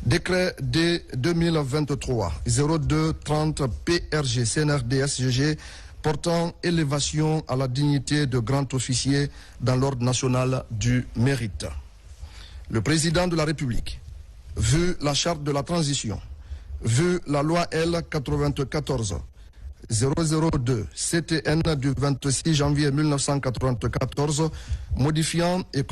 Décret D 2023-0230 PRG CNRD-SGG portant élévation à la dignité de grand officier dans l'ordre national du mérite. Le président de la République, vu la charte de la transition, vu la loi L 94 002 CTN du 26 janvier 1994 modifiant et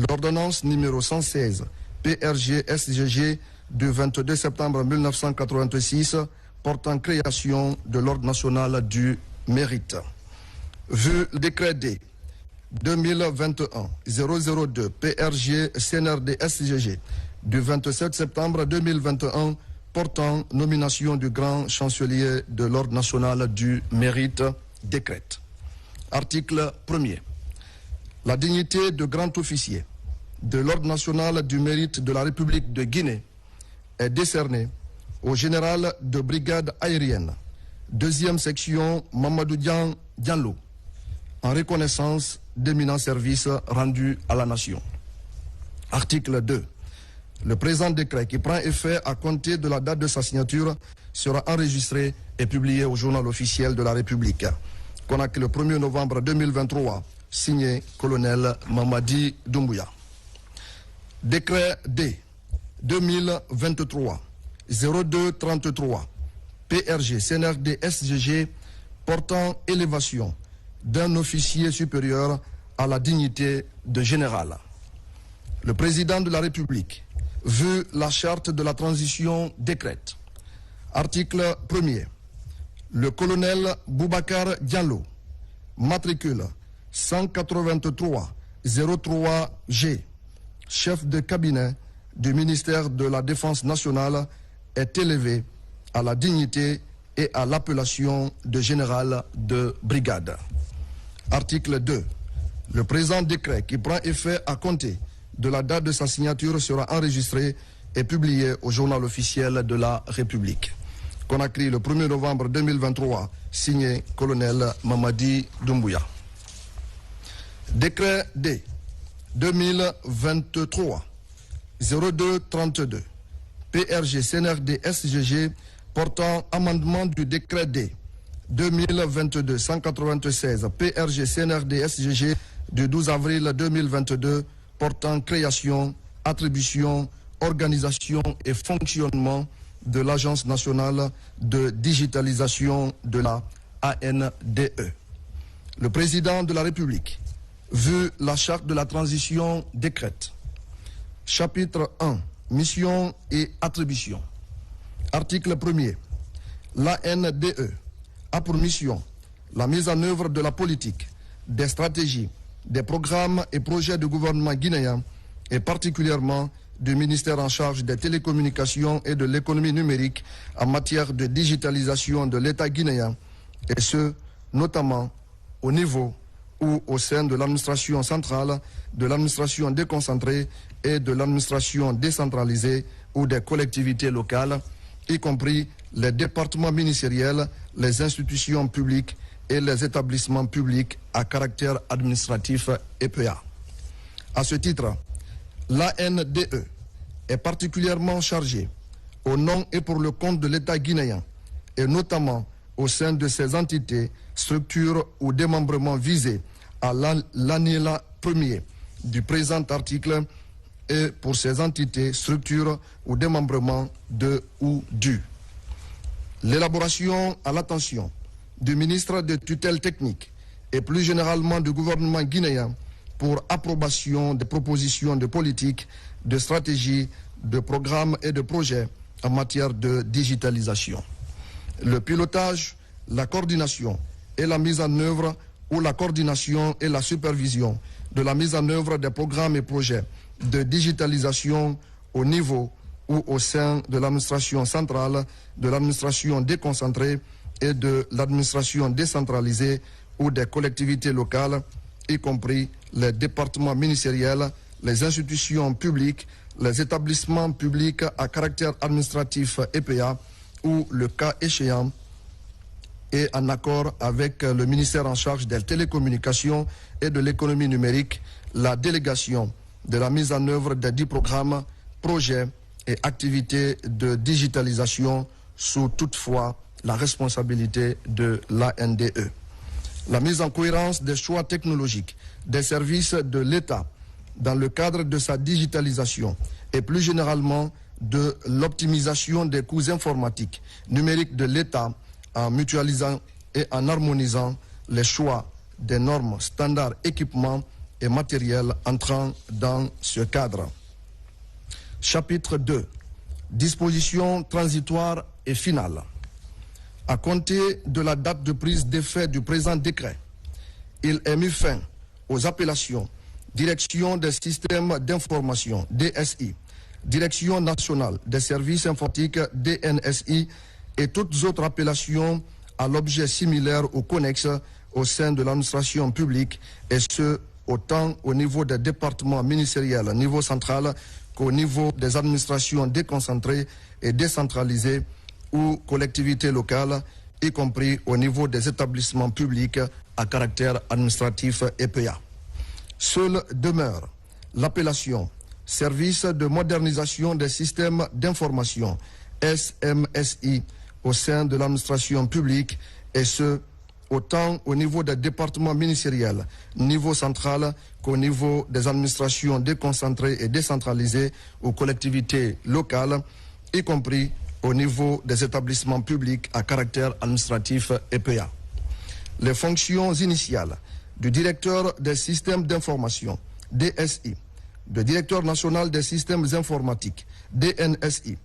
l'ordonnance numéro 116 PRG-SGG du 22 septembre 1986 portant création de l'ordre national du mérite. Vu le décret D 2021-002 PRG-CNRD-SGG du 27 septembre 2021 portant nomination du grand chancelier de l'ordre national du mérite, décrète. Article 1er. La dignité de grand officier de l'ordre national du mérite de la République de Guinée est décernée au général de brigade aérienne, 2e section Mamadou Diallo, en reconnaissance d'éminents services rendus à la nation. Article 2. Le présent décret qui prend effet à compter de la date de sa signature sera enregistré et publié au journal officiel de la République. Conakry le 1er novembre 2023, signé colonel Mamadi Doumbouya. Décret D 2023-0233 PRG CNRD SGG portant élévation d'un officier supérieur à la dignité de général. Le président de la République, vu la charte de la transition, décrète. Article 1er. Le colonel Boubacar Diallo, matricule 183-03G, chef de cabinet du ministère de la Défense nationale, est élevé à la dignité et à l'appellation de général de brigade. Article 2. Le présent décret qui prend effet à compter de la date de sa signature sera enregistré et publié au journal officiel de la République. Conakry le 1er novembre 2023, signé colonel Mamadi Doumbouya. Décret D 2023-0232 PRG CNRD SGG portant amendement du décret D 2022-196 PRG CNRD SGG du 12 avril 2022 portant création, attribution, organisation et fonctionnement de l'Agence nationale de digitalisation de la ANDE. Le président de la République, vu la charte de la transition, décrète. Chapitre 1. Mission et attribution. Article 1er. L'ANDE a pour mission la mise en œuvre de la politique, des stratégies, des programmes et projets du gouvernement guinéen et particulièrement du ministère en charge des télécommunications et de l'économie numérique en matière de digitalisation de l'État guinéen, et ce, notamment au niveau ou au sein de l'administration centrale, de l'administration déconcentrée et de l'administration décentralisée ou des collectivités locales, y compris les départements ministériels, les institutions publiques et les établissements publics à caractère administratif EPA. À ce titre, l'ANDE est particulièrement chargée au nom et pour le compte de l'État guinéen et notamment au sein de ses entités, structures ou démembrements visés à l'alinéa 1er du présent article et pour ces entités, structures ou démembrements de ou du. L'élaboration à l'attention du ministre de tutelle technique et plus généralement du gouvernement guinéen pour approbation des propositions de politique, de stratégie, de programmes et de projets en matière de digitalisation. Le pilotage, la coordination et la mise en œuvre ou la coordination et la supervision de la mise en œuvre des programmes et projets de digitalisation au niveau ou au sein de l'administration centrale, de l'administration déconcentrée et de l'administration décentralisée ou des collectivités locales, y compris les départements ministériels, les institutions publiques, les établissements publics à caractère administratif EPA ou, le cas échéant, et en accord avec le ministère en charge des télécommunications et de l'économie numérique, la délégation de la mise en œuvre des 10 programmes, projets et activités de digitalisation sous toutefois la responsabilité de l'ANDE. La mise en cohérence des choix technologiques des services de l'État dans le cadre de sa digitalisation et plus généralement de l'optimisation des coûts informatiques numériques de l'État en mutualisant et en harmonisant les choix des normes, standards, équipements et matériels entrant dans ce cadre. Chapitre 2. Dispositions transitoires et finales. À compter de la date de prise d'effet du présent décret, il est mis fin aux appellations Direction des systèmes d'information, DSI, Direction nationale des services informatiques, DNSI, et toutes autres appellations à l'objet similaire ou connexe au sein de l'administration publique, et ce, autant au niveau des départements ministériels, niveau central, qu'au niveau des administrations déconcentrées et décentralisées ou collectivités locales, y compris au niveau des établissements publics à caractère administratif EPA. Seule demeure l'appellation Service de modernisation des systèmes d'information, SMSI, au sein de l'administration publique, et ce, autant au niveau des départements ministériels, niveau central, qu'au niveau des administrations déconcentrées et décentralisées aux collectivités locales, y compris au niveau des établissements publics à caractère administratif EPA. Les fonctions initiales du directeur des systèmes d'information, DSI, du directeur national des systèmes informatiques, DNSI,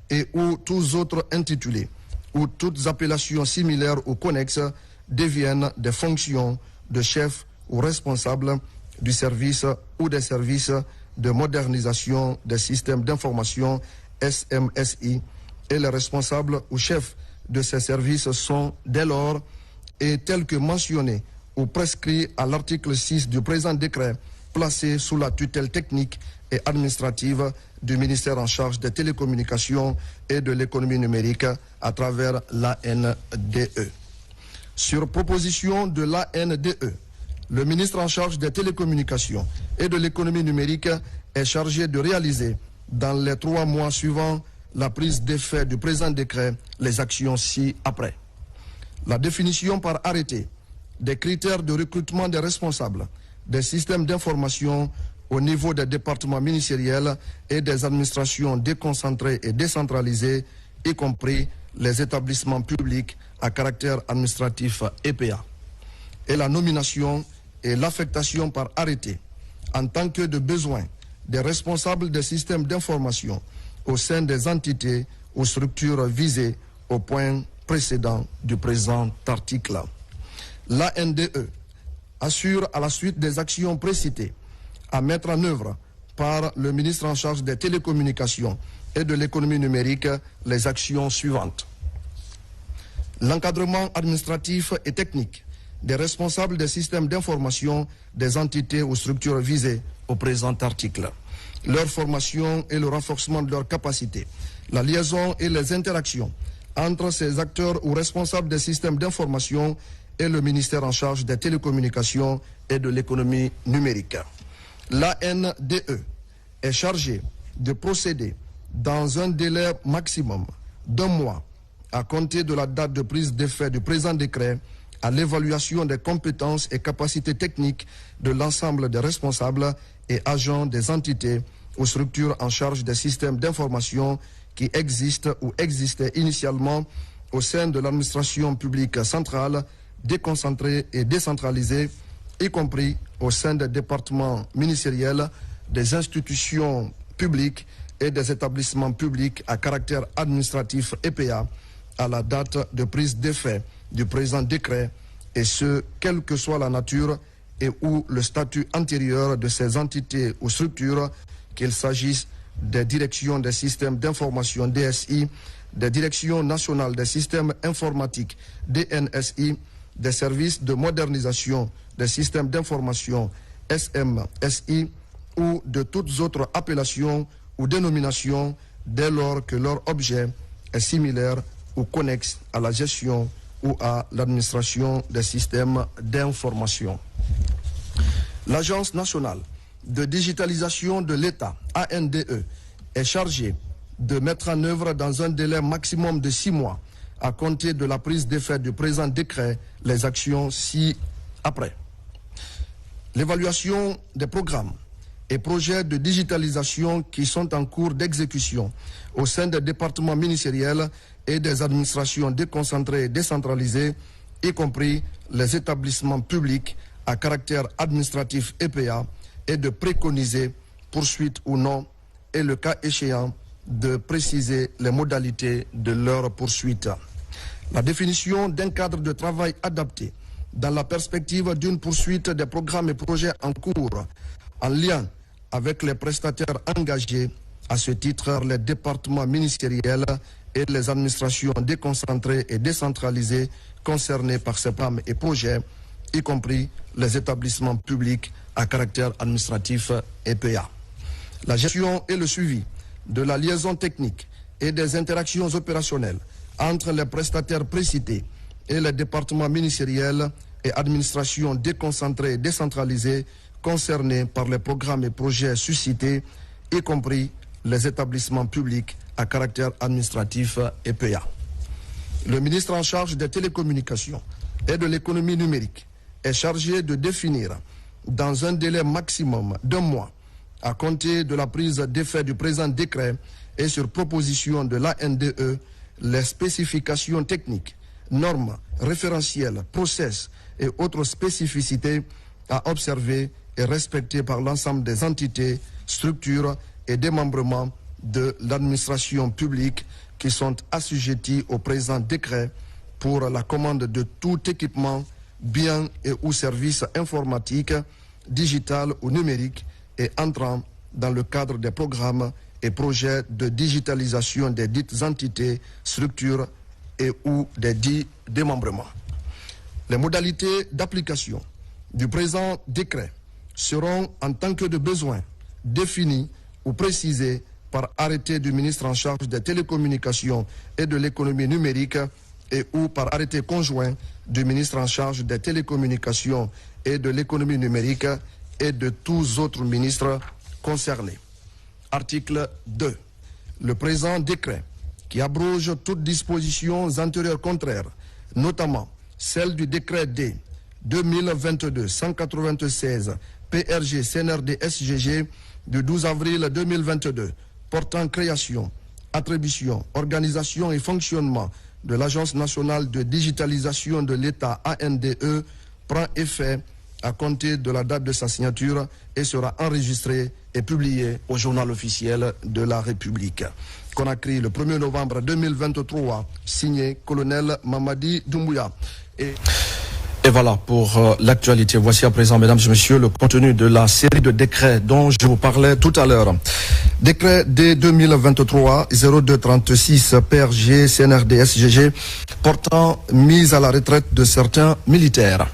et ou tous autres intitulés, ou toutes appellations similaires ou connexes deviennent des fonctions de chef ou responsable du service ou des services de modernisation des systèmes d'information, SMSI, et les responsables ou chefs de ces services sont dès lors et tels que mentionnés ou prescrits à l'article 6 du présent décret placés sous la tutelle technique et administrative du ministère en charge des télécommunications et de l'économie numérique à travers l'ANDE. Sur proposition de l'ANDE, le ministre en charge des télécommunications et de l'économie numérique est chargé de réaliser dans les 3 mois suivants la prise d'effet du présent décret les actions ci-après. La définition par arrêté des critères de recrutement des responsables des systèmes d'information au niveau des départements ministériels et des administrations déconcentrées et décentralisées, y compris les établissements publics à caractère administratif EPA, et la nomination et l'affectation par arrêté en tant que de besoin des responsables des systèmes d'information au sein des entités ou structures visées au point précédent du présent article. L'ANDE assure à la suite des actions précitées à mettre en œuvre par le ministre en charge des télécommunications et de l'économie numérique les actions suivantes. L'encadrement administratif et technique des responsables des systèmes d'information des entités ou structures visées au présent article. Leur formation et le renforcement de leurs capacités. La liaison et les interactions entre ces acteurs ou responsables des systèmes d'information et le ministère en charge des télécommunications et de l'économie numérique. L'ANDE est chargée de procéder dans un délai maximum d'1 mois à compter de la date de prise d'effet du présent décret à l'évaluation des compétences et capacités techniques de l'ensemble des responsables et agents des entités ou structures en charge des systèmes d'information qui existent ou existaient initialement au sein de l'administration publique centrale, déconcentrée et décentralisée, y compris au sein des départements ministériels, des institutions publiques et des établissements publics à caractère administratif EPA à la date de prise d'effet du présent décret, et ce, quelle que soit la nature et ou le statut antérieur de ces entités ou structures, qu'il s'agisse des directions des systèmes d'information DSI, des directions nationales des systèmes informatiques DNSI, des services de modernisation des systèmes d'information SMSI ou de toutes autres appellations ou dénominations dès lors que leur objet est similaire ou connexe à la gestion ou à l'administration des systèmes d'information. L'Agence nationale de digitalisation de l'État, ANDE, est chargée de mettre en œuvre dans un délai maximum de 6 mois à compter de la prise d'effet du présent décret les actions ci-après. L'évaluation des programmes et projets de digitalisation qui sont en cours d'exécution au sein des départements ministériels et des administrations déconcentrées et décentralisées, y compris les établissements publics à caractère administratif EPA, et de préconiser poursuite ou non, et le cas échéant, de préciser les modalités de leur poursuite. La définition d'un cadre de travail adapté dans la perspective d'une poursuite des programmes et projets en cours en lien avec les prestataires engagés, à ce titre les départements ministériels et les administrations déconcentrées et décentralisées concernés par ces programmes et projets, y compris les établissements publics à caractère administratif EPA. La gestion et le suivi de la liaison technique et des interactions opérationnelles entre les prestataires précités et les départements ministériels et administrations déconcentrées et décentralisées concernés par les programmes et projets suscités, y compris les établissements publics à caractère administratif EPA. Le ministre en charge des télécommunications et de l'économie numérique est chargé de définir, dans un délai maximum d'1 mois, à compter de la prise d'effet du présent décret et sur proposition de l'ANDE, les spécifications techniques, normes, référentiels, process et autres spécificités à observer et respecter par l'ensemble des entités, structures et démembrements de l'administration publique qui sont assujettis au présent décret pour la commande de tout équipement, bien et ou service informatique, digital ou numérique et entrant dans le cadre des programmes et projets de digitalisation des dites entités, structures et ou des dits démembrements. Les modalités d'application du présent décret seront en tant que de besoin définies ou précisées par arrêté du ministre en charge des télécommunications et de l'économie numérique et ou par arrêté conjoint du ministre en charge des télécommunications et de l'économie numérique et de tous autres ministres concernés. Article 2. Le présent décret, qui abroge toutes dispositions antérieures contraires, notamment celle du décret D 2022-196 PRG CNRD SGG du 12 avril 2022 portant création, attribution, organisation et fonctionnement de l'Agence nationale de digitalisation de l'État ANDE prend effet à compter de la date de sa signature et sera enregistré et publié au journal officiel de la République. Conakry, le 1er novembre 2023, signé colonel Mamadi Doumbouya. Et voilà pour l'actualité. Voici à présent, mesdames et messieurs, le contenu de la série de décrets dont je vous parlais tout à l'heure. Décret D 2023-0236 PRG CNRD SGG portant mise à la retraite de certains militaires.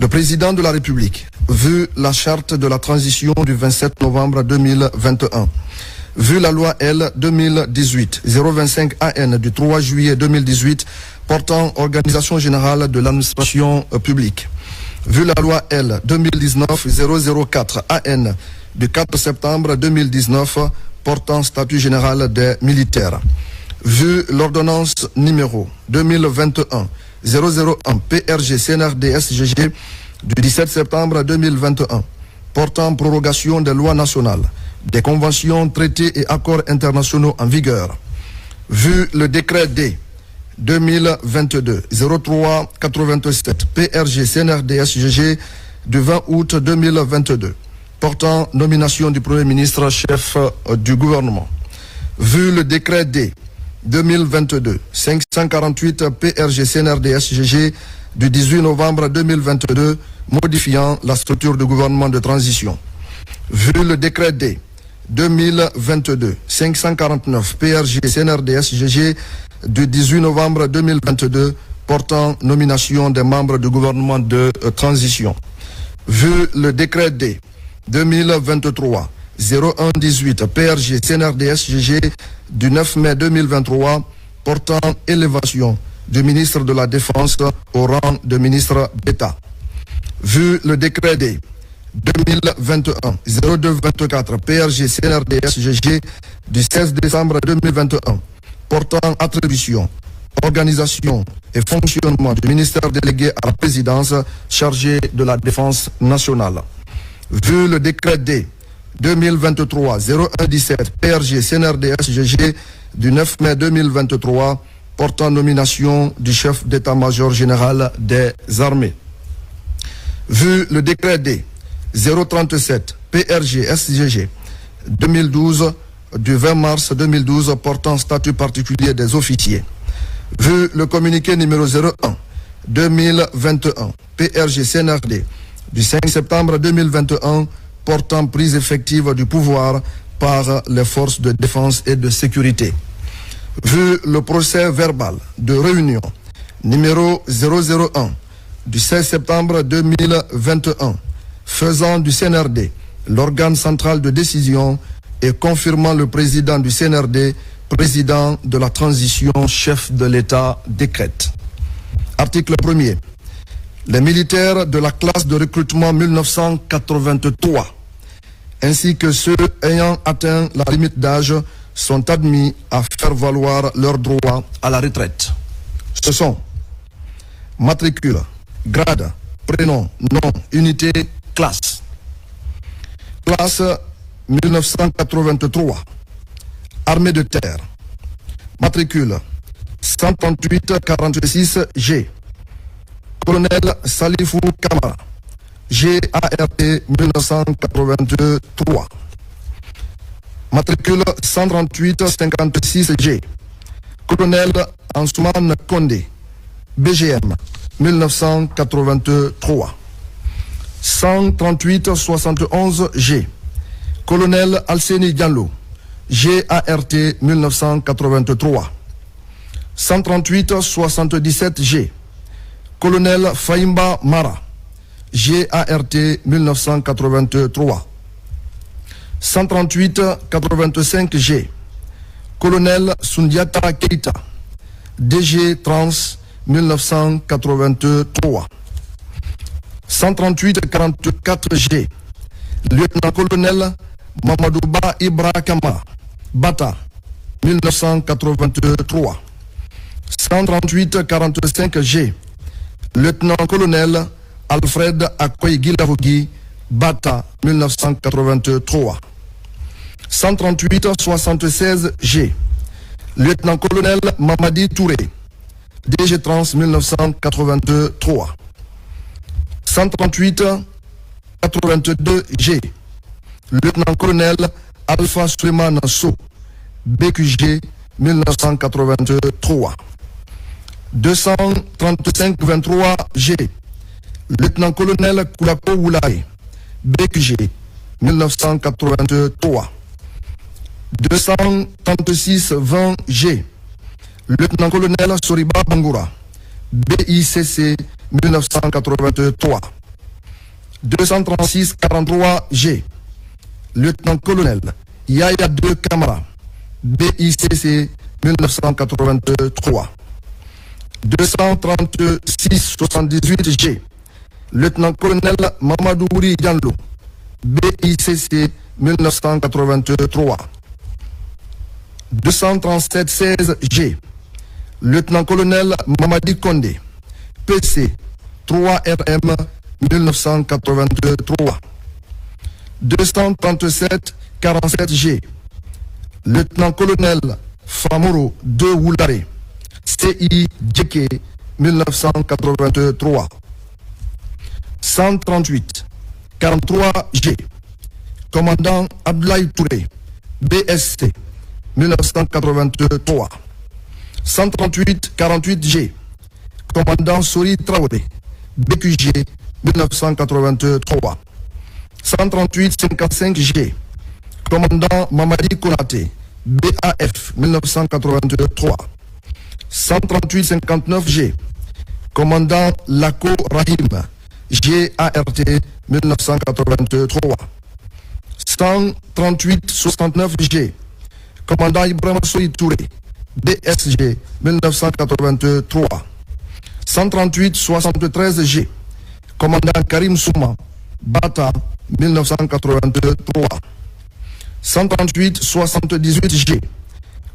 Le président de la République, vu la charte de la transition du 27 novembre 2021, vu la loi L 2018-025 AN du 3 juillet 2018 portant organisation générale de l'administration publique, vu la loi L 2019-004 AN du 4 septembre 2019 portant statut général des militaires, vu l'ordonnance numéro 2021-001 PRG CNRD SGG du 17 septembre 2021 portant prorogation des lois nationales, des conventions, traités et accords internationaux en vigueur, vu le décret D 2022-03-87 PRG CNRD SGG du 20 août 2022 portant nomination du Premier ministre chef du gouvernement, vu le décret D 2022-548 PRG CNRD SGG du 18 novembre 2022 modifiant la structure du gouvernement de transition, vu le décret D 2022-549 PRG CNRD SGG du 18 novembre 2022 portant nomination des membres du gouvernement de transition, vu le décret D 2023-0118 PRG CNRD SGG du 9 mai 2023 portant élévation du ministre de la Défense au rang de ministre d'État, vu le décret D 2021 0224 PRG CNRDS GG du 16 décembre 2021 portant attribution, organisation et fonctionnement du ministère délégué à la présidence chargé de la défense nationale. Vu le décret D 2023-0117 PRG CNRDS GG du 9 mai 2023 portant nomination du chef d'état-major général des armées. Vu le décret D 037 PRG SGG 2012 du 20 mars 2012 portant statut particulier des officiers. Vu le communiqué numéro 01 2021 PRG CNRD du 5 septembre 2021 portant prise effective du pouvoir par les forces de défense et de sécurité. Vu le procès verbal de réunion numéro 001 du 16 septembre 2021 faisant du CNRD l'organe central de décision et confirmant le président du CNRD président de la transition, chef de l'État décrète. Article 1er. Les militaires de la classe de recrutement 1983 ainsi que ceux ayant atteint la limite d'âge sont admis à faire valoir leurs droits à la retraite. Ce sont matricule, grade, prénom, nom, unité, classe. Classe 1983. Armée de terre. Matricule 138-46G. Colonel Salifou Kamara. GART 1983. Matricule 138-56G. Colonel Ansoumane Kondé. BGM 1983. 138-71G. Colonel Alseni Diallo. GART 1983. 138-77G. Colonel Faimba Mara. GART 1983. 138-85G. Colonel Sundiata Keita. DG Trans 1983. 138-44G. Lieutenant-colonel Mamadouba Ibrakama Bata 1983. 138-45G. Lieutenant-colonel Alfred Akoy Gilavogui Bata 1983. 138-76G. Lieutenant-colonel Mamadi Touré DG Trans 1983. 138-82G. Lieutenant-colonel Alpha Suleiman So BQG 1983. 235-23G. Lieutenant-colonel Koulako Woulaye BQG 1983. 236-20G. Lieutenant-colonel Soriba Bangoura BICC 1983. 236-43G. Lieutenant-colonel Yaya 2 Kamara BICC 1983. 236-78G. Lieutenant-colonel Mamadou Ouri Diallo BICC 1983. 237-16G. Lieutenant-colonel Mamadi Kondé PC 3RM 1983. 237-47G. Lieutenant-colonel Famoro 2 Woulare CI Djeke 1983. 138-43G. Commandant Abdoulaye Touré BSC 1983. 138-48G. Commandant Sori Traoré BQG 1983. 138-55G. Commandant Mamadi Konaté BAF 1983. 138-59G. Commandant Lako Rahim GART 1983. 138-69G. Commandant Ibrahim Soy Touré BSG 1983. 138-73G. Commandant Karim Souma Bata 1983. 138-78G,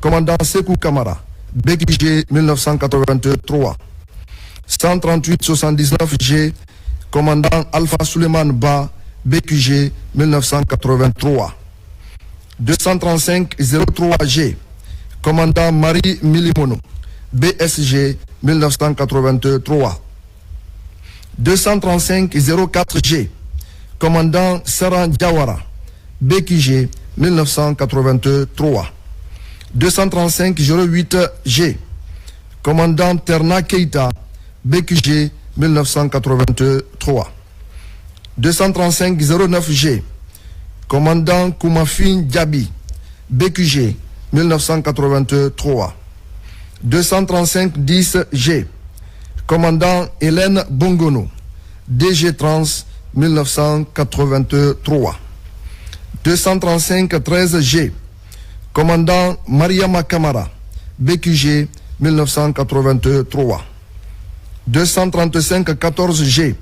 commandant Sekou Kamara, BQG 1983. 138-79G, commandant Alpha Suleiman Ba, BQG 1983. 235-03G, commandant Marie Milimono, BSG 1983. 235-04G, commandant Saran Diawara, BQG 1983. 235-08G, commandant Terna Keita, BQG 1983. 235-09G, commandant Koumafin Diaby, BQG 1983. 235-10G, commandant Hélène Bongono, DG Trans 1983. 235-13G, commandant Mariama Kamara, BQG 1983. 235-14G,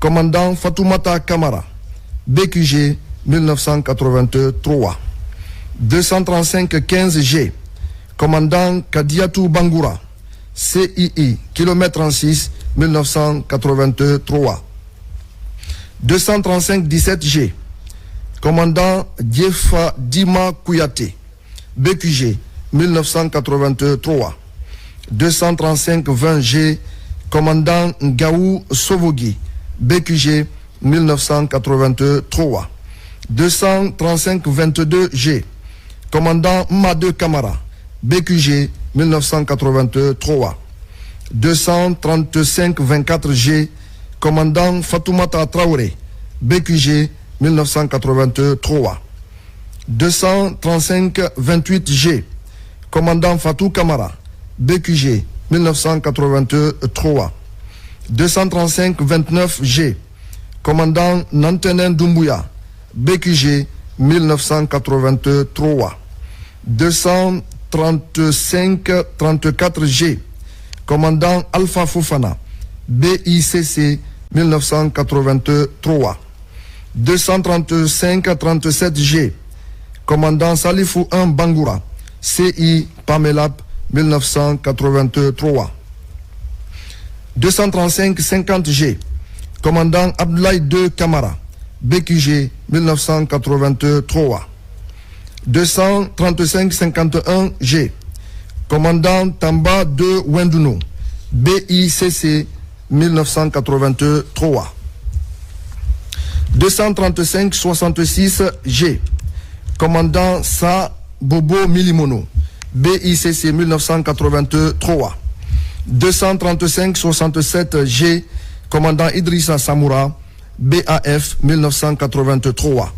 commandant Fatoumata Kamara, BQG 1983. 235-15G, commandant Kadiatou Bangoura, CII, kilomètre 36, 1983. 235-17G, commandant Diefa Dima Kouyaté, BQG 1983. 235-20G, commandant Ngaou Sovogi, BQG 1983. 235-22G, commandant Made Kamara, BQG 1983. 235-24G, commandant Fatoumata Traoré, BQG 1983. 235-28G, commandant Fatou Kamara, BQG 1983. 235-29G, commandant Nantenen Doumbouya, BQG 1983. 235-34G, commandant Alpha Fofana, BICC 1983. 235-37G, commandant Salifou 1 Bangoura, CI Pamelap 1983. 235-50G, commandant Abdoulaye 2 Kamara, BQG 1983. 235-51G, commandant Tamba 2 Wenduno, BICC 1983. 235-66G, commandant Sa Bobo Milimono, BICC 1983. 235-67G, commandant Idrissa Samoura, BAF 1983.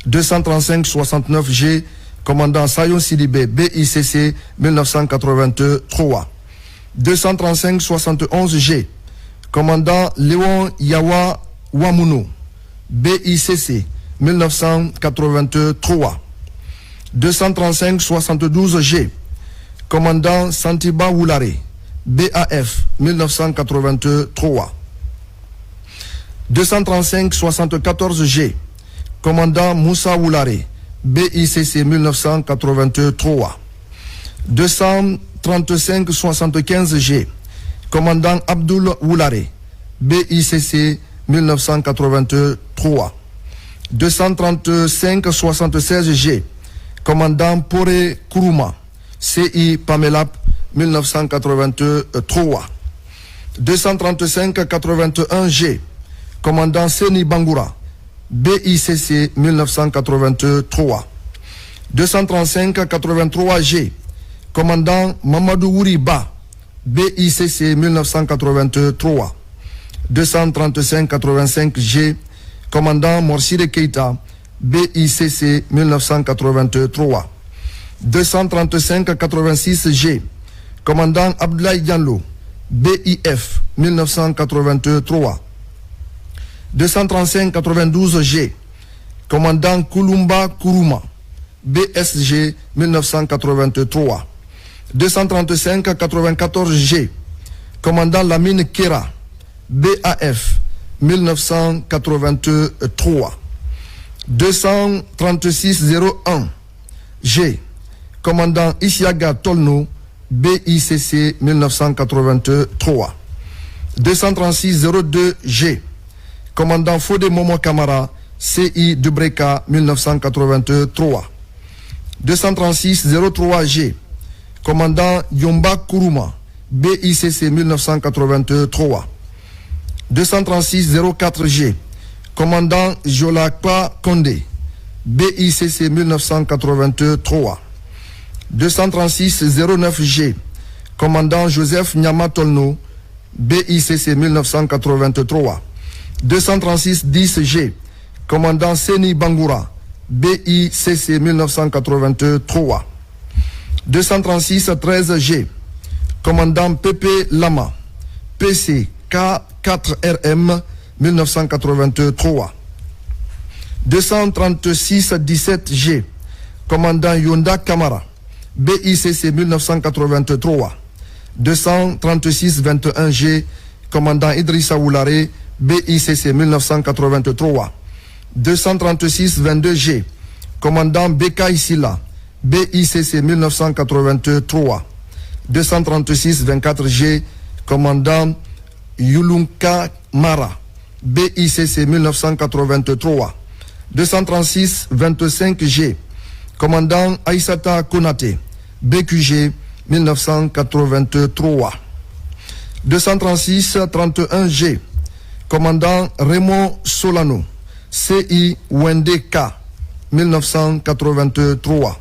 235-69G, commandant Sayon Sidibé, BICC 1983. 235-71G, commandant Léon Yawa Wamouno, BICC 1983. 235-72G, commandant Santiba Woulare, BAF 1983. 235-74G, commandant Moussa Woulare, BICC 1983. 235-75G, commandant Abdoul Woulare, BICC 1983. 235-76G, commandant Poré Kourouma, CI Pamelap 1983. 235-81G, commandant Seni Bangoura, BICC 1983. 235-83G, commandant Mamadou Wouriba, BICC 1983. 235-85G, commandant Morsire Keita, BICC 1983. 235-86G, commandant Abdoulaye Diallo, BIF 1983. 235-92G, commandant Koulumba Kourouma, BSG 1983. 235-94G, commandant Lamine Kera, BAF 1983. 236-01 G, commandant Isiaga Tolno, BICC 1983. 236-02 G, commandant Fodé Momo Kamara, CI Dubreka 1983. 236-03 G, commandant Yomba Kourouma, BICC 1983. 236-04 G, commandant Jolakpa Kondé, BICC 1983. 236-09 G, commandant Joseph Nyama Tolno, BICC 1983. 236-10 G, commandant Seni Bangoura, BICC 1983. 236-13 G, commandant Pepe Lama, PC K4RM 1983. 236-17 G, commandant Yonda Kamara, BICC 1983. 236-21 G, commandant Idrissa Oulare, BICC 1983. 236-22 G, commandant Beka Isila, BICC 1983. 236-24 G, commandant Yulunka Mara, BICC 1983. 236-25 G, commandant Aïssata Konate, BQG 1983. 236-31 G, commandant Raymond Solano, CI WNDK 1983.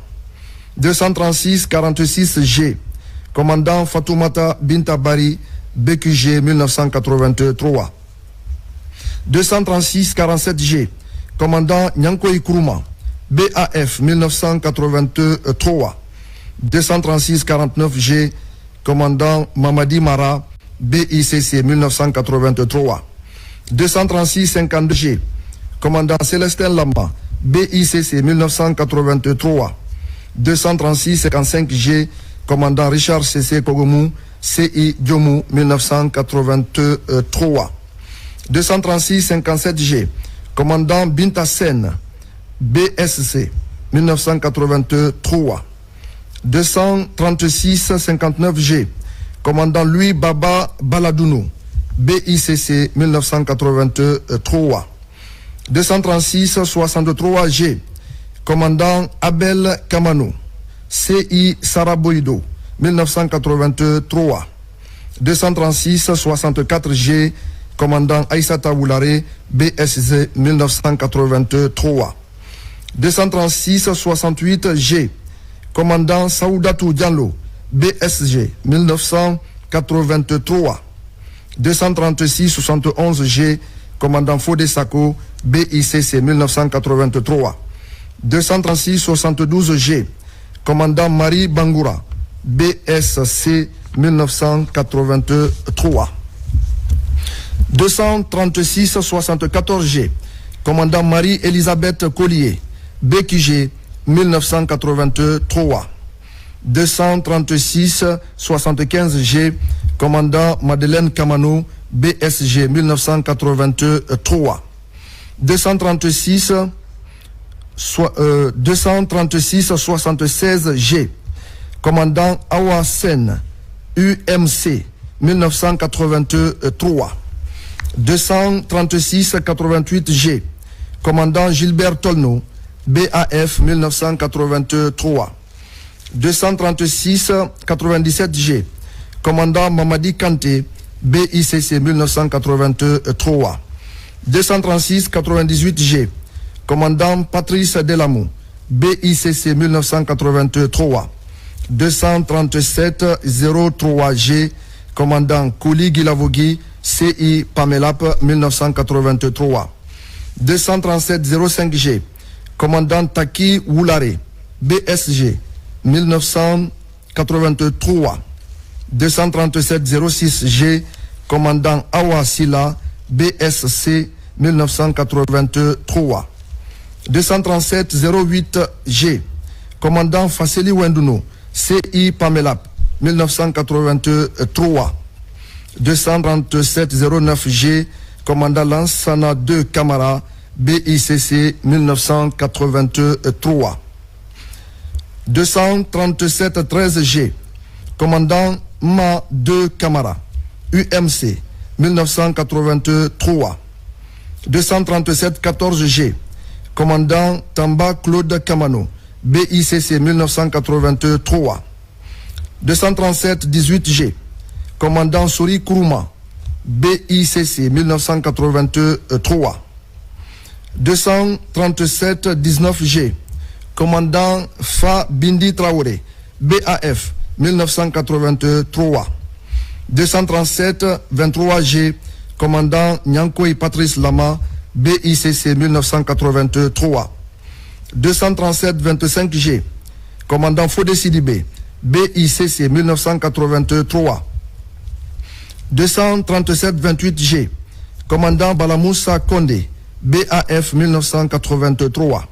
236-46 G, commandant Fatoumata Bintabari, BQG 1983. 236-47 G, commandant Nyankoy Kourouma, BAF 1983. 236-49 G, commandant Mamadi Mara, BICC 1983. 236-52 G, commandant Célestin Lamba, BICC 1983. 236-55 G, commandant Richard C.C. Kogomou, CI Djomou 1983. 236-57 G, commandant Binta Sen, BSC 1983. 236-59 G, commandant Louis Baba Baladounou, BICC 1983. 236-63 G, commandant Abel Kamano, CI Saraboido 1983. 236-64 G, commandant Aïssata Oulare, BSC 1983. 236-68 G, commandant Saoudatou Diallo, BSG 1983. 236-71 G, commandant Fodé Sako, BICC 1983. 236-72 G, commandant Marie Bangoura, BSC 1983. 236-74 G, commandant Marie-Elisabeth Collier, BQG 1983. 236-75 G, commandant Madeleine Kamano, BSG 1983. 236-76 G, commandant Awa Sen, UMC 1983. 236-88 G, commandant Gilbert Tolno, BAF 1983. 236-97 G, commandant Mamadi Kanté, BICC 1983. 236-98 G, commandant Patrice Delamou, BICC 1983. 237-03 G, commandant Kouli Gilavogui, CI Pamelap 1983. 237-05 G, commandant Taki Woulare, BSG 1983. 237-06 G, commandant Awa Sila, BSC 1983. 237-08 G, commandant Fasseli Wendouno, CI Pamelap 1983. 237-09 G, commandant Lansana 2 Kamara, BICC 1983. 237 13G, commandant Ma 2 Camara, UMC 1983. 237 14G, commandant Tamba Claude Kamano, BICC 1983. 237 18G, commandant Souri Kourouma, BICC 1983. 237 19G, commandant Fa Bindi Traoré, BAF 1983. 237 23G, commandant Nyankoy Patrice Lama, BICC 1983. 237 25G, commandant Fodé Sidibé, BICC 1983. 237 28G, commandant Balamoussa Kondé, BAF 1983.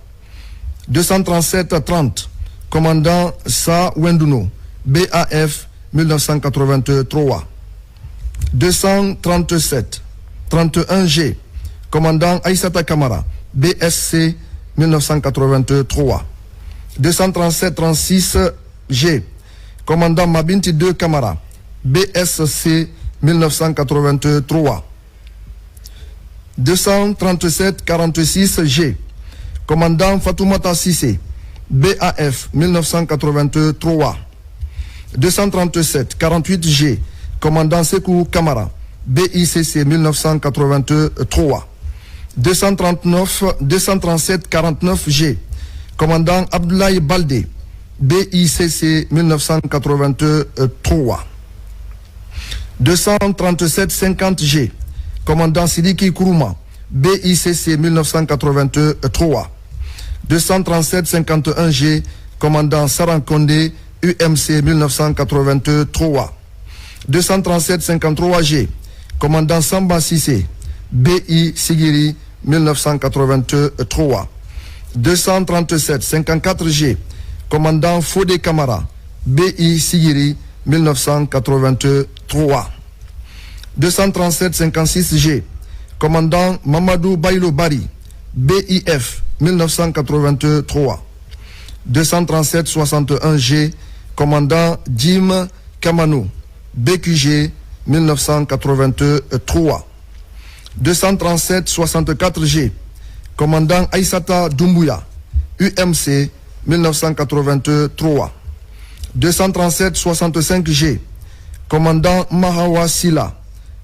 237 30, commandant Sa Wenduno, BAF 1983. 237 31G, commandant Aïssata Kamara, BSC 1983. 237 36G, commandant Mabinti 2 Kamara, BSC 1983. 237 46G, commandant Fatoumata Sissé, BAF 1983. 237 48G, commandant Sekou Kamara, BICC 1983. 237 49G, commandant Abdoulaye Baldé, BICC 1983. 237 50G, commandant Sidiki Kourouma, BICC 1983. 237 51G, commandant Saran Kondé, UMC 1983. 237 53G, commandant Samba Sissé, BI Sigiri 1983. 237 54G, commandant Fodé Kamara, BI Sigiri 1983. 237 56G, commandant Mamadou Bailo Bari, BIF 1983. 237 61G, commandant Jim Kamano, BQG 1983. 237 64G, commandant Aïssata Doumbouya, UMC 1983. 237 65G, commandant Mahawa Silla,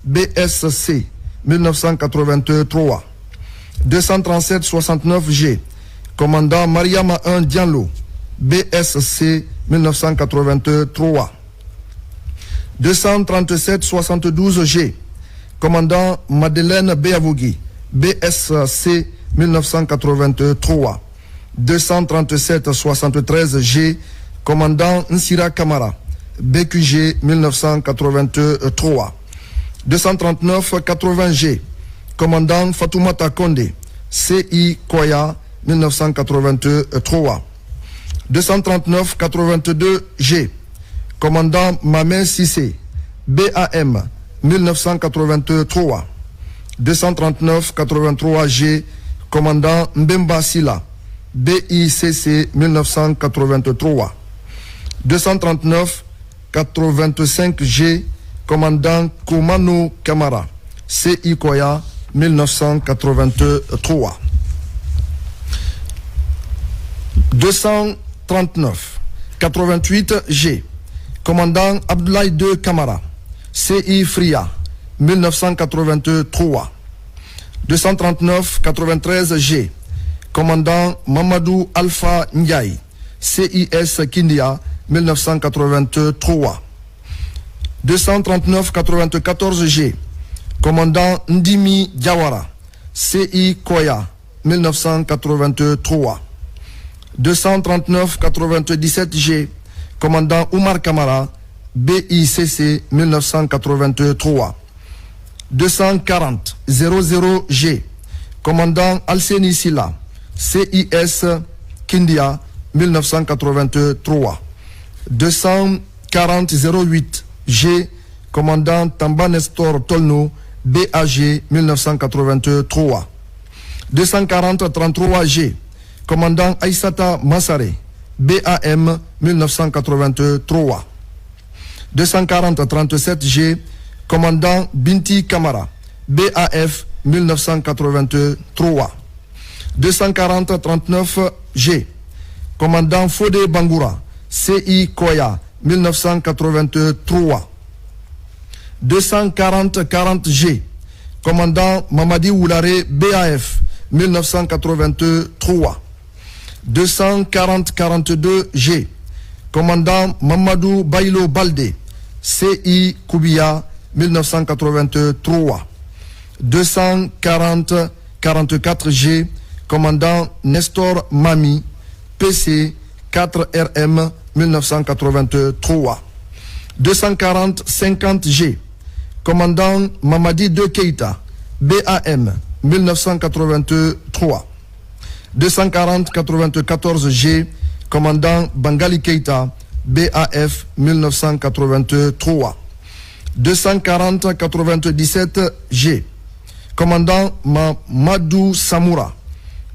BSC 1983. 237 69G, commandant Mariama 1 Diallo, BSC 1983. 237 72G, commandant Madeleine Beavougui, BSC 1983. 237 73G, commandant Nsira Kamara, BQG 1983. 239 80G, commandant Fatoumata Kondé, CI Koya 1983. 239 82G, commandant Mamen Sissé, BAM 1983. 239 83G, commandant Mbemba Silla, BICC 1983. 239 85G, commandant Koumano Kamara, CI Koya 1983. 239 88G, commandant Abdoulaye 2 Kamara, CI Fria 1983. 239 93G, commandant Mamadou Alpha Ndiaye, CIS Kindia 1983. 239 94G, commandant Ndimi Diawara, CI Koya 1983. 239 97G, commandant Oumar Kamara, BICC 1983. 240 00G, commandant Alseni Silla, CIS Kindia 1983. 240 08G, commandant Tamba Nestor Tolno, BAG 1983. 240-33G, commandant Aïssata Massare, BAM 1983. 240-37G, commandant Binti Kamara, BAF 1983. 240-39G, commandant Fodé Bangoura, CI Koya 1983. 240-40G, commandant Mamadi Oulare, BAF 1983. 240-42G, commandant Mamadou Bailo Baldé, CI Koubia 1983. 240-44G, commandant Nestor Mami, PC 4RM 1983. 240-50G, commandant Mamadi De Keita, BAM 1983. 240-94G, commandant Bangali Keita, BAF 1983. 240-97G, commandant Mamadou Samoura,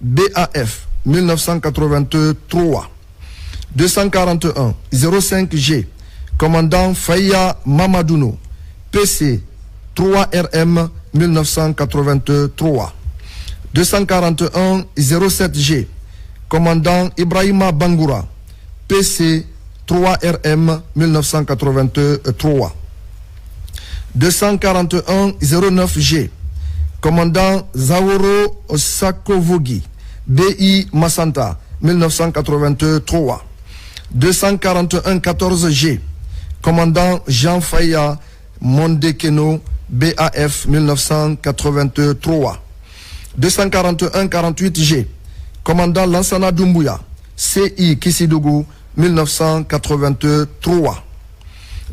BAF 1983. 241-05G, commandant Faya Mamadouno, PC 3RM 1983. 241-07G, commandant Ibrahima Bangoura, PC 3RM 1983. 241-09G, commandant Zaoro Sakovogi, BI Massanta 1983. 241-14G, commandant Jean Faya Mondekeno, BAF 1983. 241-48G, commandant Lansana Doumbouya, CI Kissidougou 1983.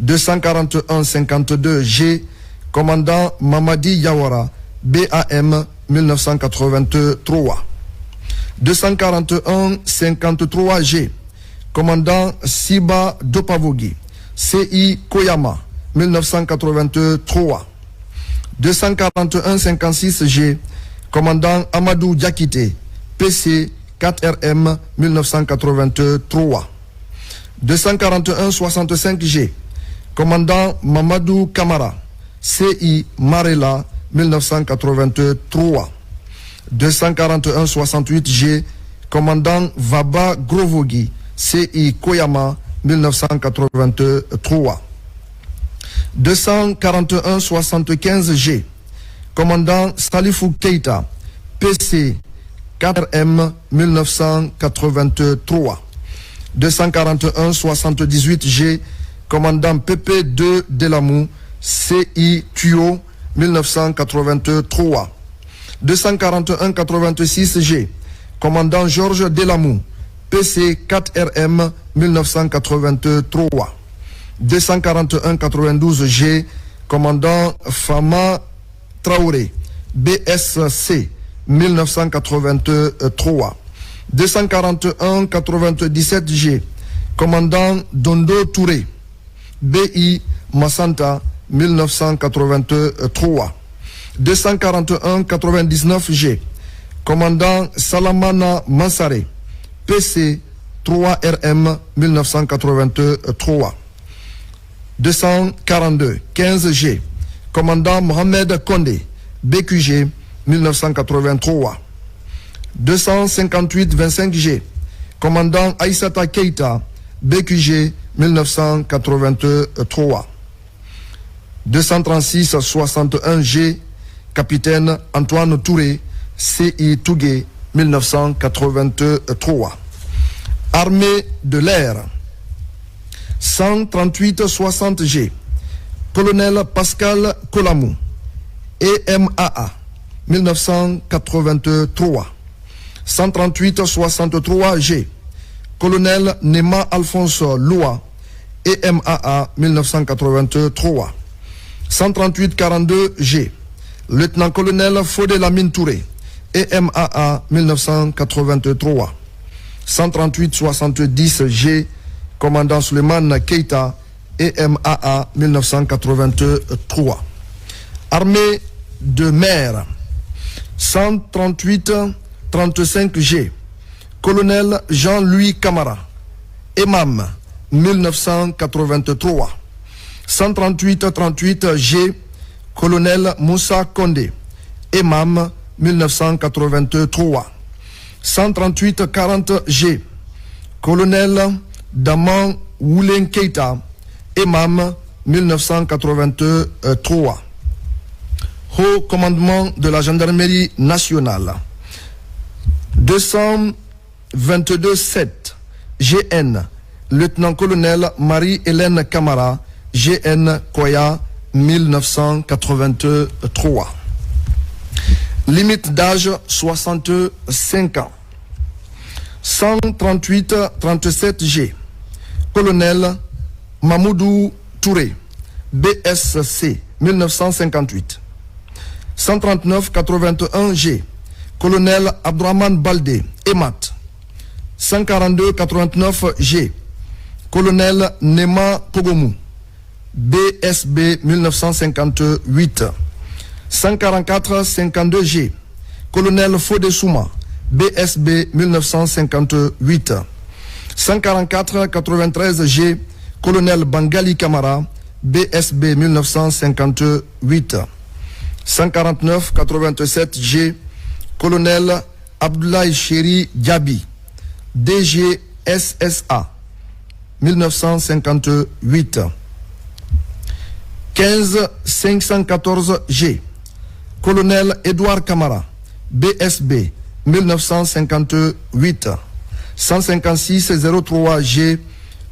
241-52G, commandant Mamadi Yawara, BAM 1983. 241-53G, commandant Siba Dopavogi, CI Koyama 1983. 241-56G, commandant Amadou Diakité, PC 4RM 1983. 241-65G, commandant Mamadou Kamara, CI Marela 1983. 241-68G, commandant Vaba Grovogi, CI Koyama 1983. 241-75G, commandant Salifou Keita, PC 4M 1983. 241-78G, commandant PP2 Delamou, CI Tuyo 1983. 241-86G, commandant Georges Delamou, PC 4RM 1983. 241-92G, commandant Fama Traoré, BSC 1983. 241-97G, commandant Dondo Touré, BI Massanta 1983. 241-99G, commandant Salamana Mansare, PC 3RM 1983. 242-15G, commandant Mohamed Kondé, BQG 1983. 258-25G, commandant Aïssata Keita, BQG 1983. 236-61G, capitaine Antoine Touré, CI Tougué 1983. Armée de l'air, 138-60G, colonel Pascal Kolamou, EMAA 1983. 138-63G, colonel Nema Alphonse Loua, EMAA 1983. 138-42G, lieutenant-colonel Fodé Lamine Touré, EMAA 1983. 138-70G, commandant Suleiman Keita, EMAA 1983. Armée de mer, 138-35G, colonel Jean-Louis Camara, Imam, 1983. 138-38G, colonel Moussa Kondé, Imam, 1983. 138-40G, colonel Daman Woulen Keita, Imam, 1983. Haut commandement de la gendarmerie nationale. 222-7 GN, lieutenant-colonel Marie-Hélène Camara, GN Koya, 1983. Limite d'âge 65 ans. 138-37G, colonel Mamoudou Touré, BSC, 1958. 139-81G, colonel Abdourahmane Baldé, EMAT. 142-89G, colonel Nema Pogomou, BSB, 1958. 144-52G, colonel Fodé Souma, BSB, 1958. 144-93G, colonel Bangali Kamara, BSB, 1958. 149-87G, colonel Abdoulaye Chéri Diaby, DGSSA, 1958. 15-514G, colonel Edouard Kamara, BSB, 1958. 156-03G,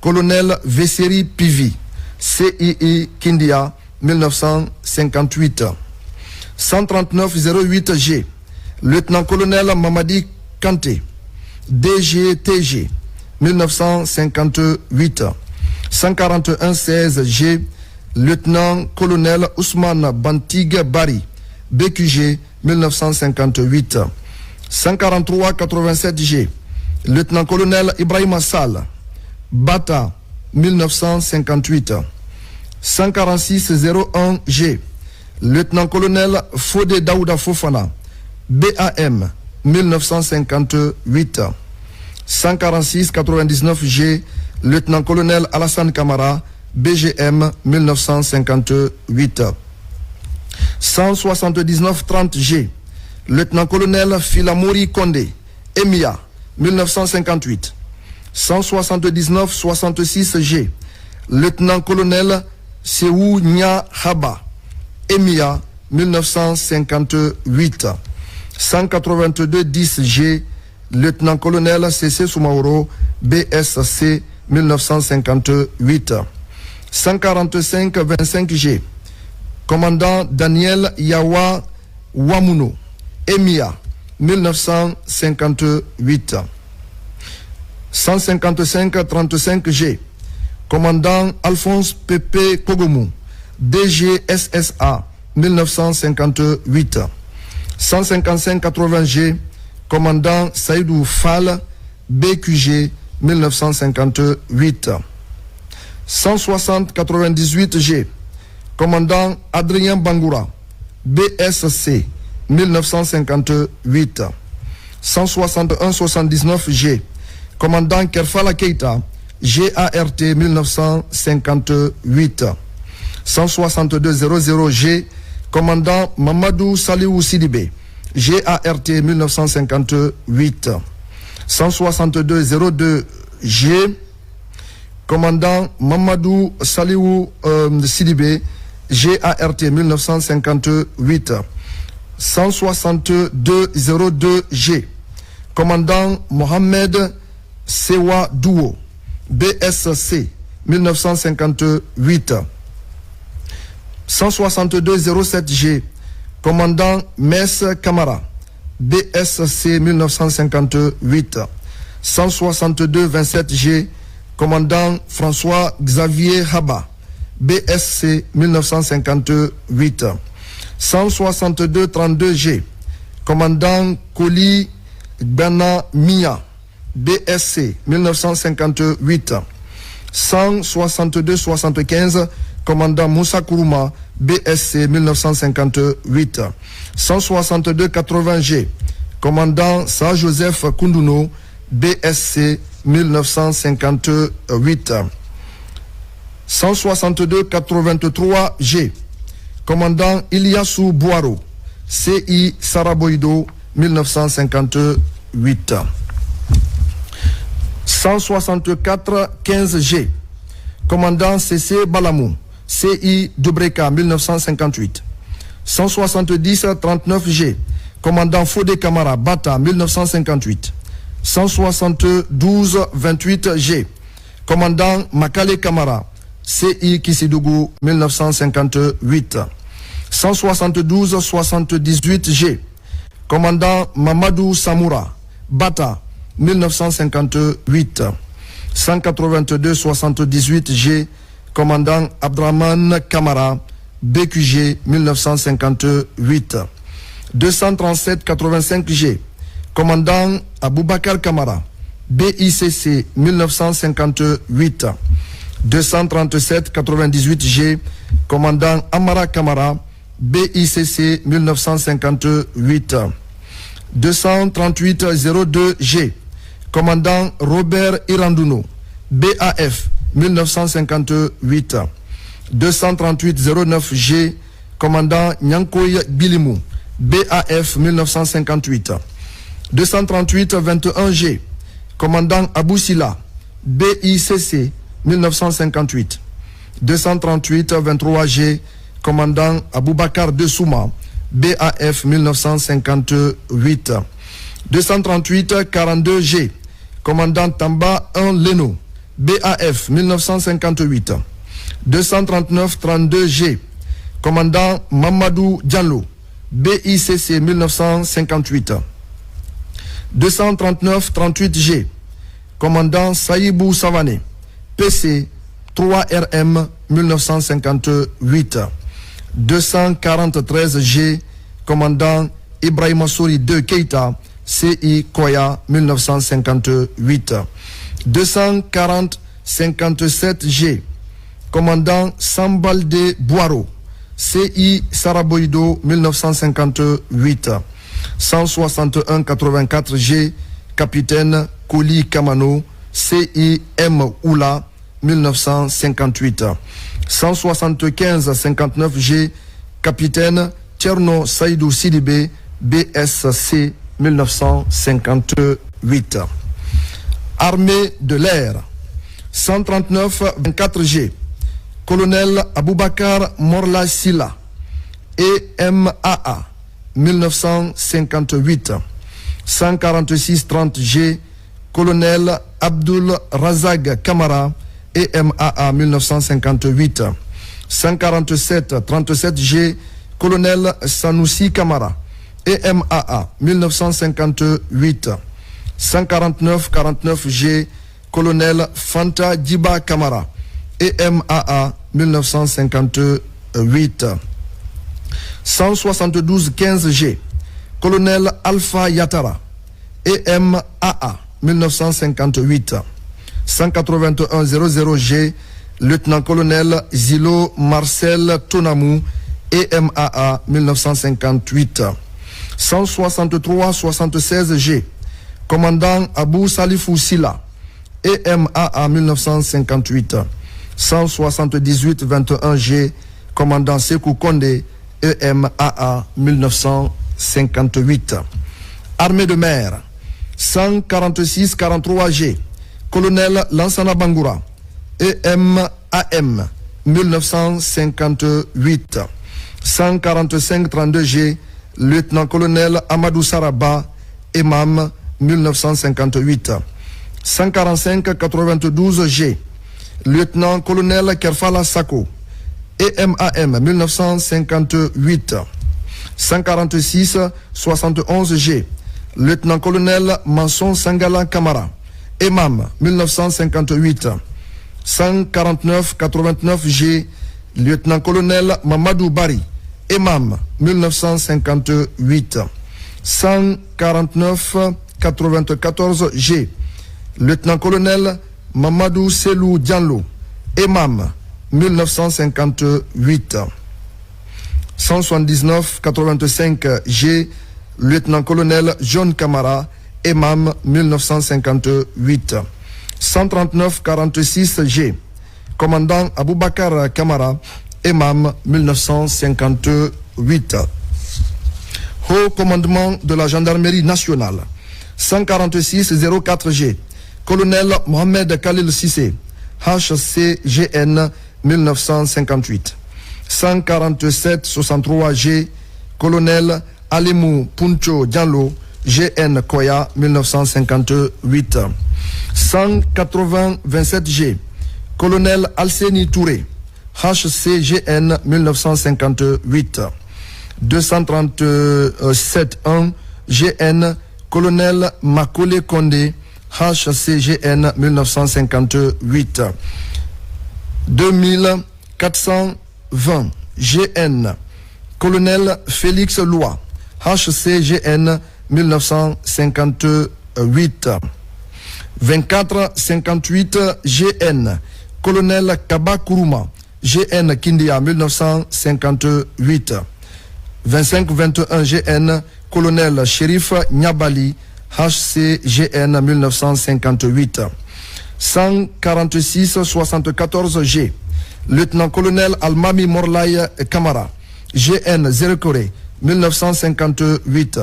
colonel Vesseri Pivi, CII Kindia, 1958. 139-08G, lieutenant-colonel Mamadi Kanté, DGTG, 1958. 141-16G, lieutenant-colonel Ousmane Bantigue Bari, BQG, 1958. 143-87G, lieutenant-colonel Ibrahim Sall, Bata, 1958. 146-01G, lieutenant-colonel Fodé Daouda Fofana, BAM, 1958. 146-99G, lieutenant-colonel Alassane Kamara, BGM, 1958. 179-30G, lieutenant-colonel Filamouri Kondé, EMIA, 1958. 179-66G, lieutenant-colonel Seou Nya Haba, EMIA, 1958. 182-10G, lieutenant-colonel C.C. Soumaoro, BSC, 1958. 145-25G, commandant Daniel Yawa Wamuno, EMIA, 1958. 155-35G, commandant Alphonse Pépé Kogomou, DGSSA, 1958. 155-80G, commandant Saïdou Fall, BQG, 1958. 160-98G, commandant Adrien Bangoura, BSC, 1958. 161-79G, commandant Kerfala Keita, GART, 1958. 162-00G, commandant Mamadou Saliou Sidibé, GART, 1958. 162-02G, commandant Mamadou Saliou Sidibé, GART, 1958. 162-02G, commandant Mohamed Sewa Douo, BSC, 1958. 162-07G, commandant Mess Kamara, BSC, 1958. 162-27G, commandant François Xavier Haba, BSC, 1958. 162-32G, commandant Koli Bana Mia, BSC, 1958. 162-75, commandant Moussa Kourouma, BSC 1958. 162-80G, commandant Sa-Joseph Koundouno, BSC 1958. 162-83G, commandant Iliassou Boiro, CI Saraboido 1958. 164-15G, commandant CC Balamou, CI Dubreka 1958. 170-39G, commandant Fodé Kamara, Bata 1958. 172-28G, commandant Makale Kamara, CI Kisidougou 1958. 172-78G, commandant Mamadou Samoura, Bata 1958. 182-78G, commandant Abdraman Kamara, BQG 1958. 237-85G, commandant Aboubakar Kamara, BICC 1958. 237-98G, commandant Amara Kamara, BICC 1958. 238-02G, commandant Robert Irandouno, BAF 1958. 238-09G, commandant Nyankoy Bilimou, BAF 1958. 238-21G, commandant Abou Sila, BICC 1958. 238-23G, commandant Aboubakar Dessouma, BAF 1958. 238-42G, commandant Tamba 1 Leno, BAF 1958. 239-32G, commandant Mamadou Diallo, BICC 1958. 239-38G, commandant Saïbou Savané, PC 3RM 1958. 243G, commandant Ibrahima Souri 2 Keita, CI Koya 1958. 240-57G, commandant Sambalde Boiro, CI Saraboido 1958. 161-84G, capitaine Koli Kamano, CI M Oula 1958. 175-59G, capitaine Tcherno Saïdou Sidibé, BSC 1958. Armée de l'air. 139-24G, colonel Aboubakar Morla Silla, EMAA 1958. 146-30G, colonel Abdul Razag Kamara, EMAA 1958. 147-37G, colonel Sanoussi Kamara, EMAA 1958. 149-49G, colonel Fanta Djiba Kamara, EMAA 1958. 172-15G, colonel Alpha Yatara, EMAA 1958. 181-00G, lieutenant-colonel Zilo Marcel Tonamou, EMAA 1958. 163-76G, commandant Abou Salifou Silla, EMAA 1958. 178-21G, commandant Sekou Kondé, EMAA 1958. Armée de mer. 146-43G, colonel Lansana Bangoura, EMAM 1958. 145-32G, lieutenant-colonel Amadou Saraba, EMAM 1958. 145-92G, lieutenant-colonel Kerfala Sako, EMAM 1958. 146-71G, lieutenant-colonel Manson Sangala Kamara, EMAM 1958. 149-89G, lieutenant-colonel Mamadou Bari, EMAM 1958. 149-94G, lieutenant-colonel Mamadou Selou Diallo, EMAM 1958. 179-85 lieutenant-colonel John Camara, EMAM 1958. 139-46 commandant Aboubakar Camara, EMAM 1958. Haut commandement de la gendarmerie nationale. 146-04 colonel Mohamed Khalil Sissé, HCGN 1958. 147-63 colonel Alimou Puncho Diallo, GN Koya 1958. 180-27 colonel Alseni Touré, HCGN 1958. 237-1 GN colonel Makole Kondé, HCGN 1958. 2420 GN colonel Félix Loua, HCGN 1958. 2458 GN colonel Kaba Kourouma, GN Kindia 1958. 2521 GN colonel Shérif Nyabali, HCGN 1958. 146-74 lieutenant-colonel Almami Morlaye Kamara, GN Zérekoré 1958.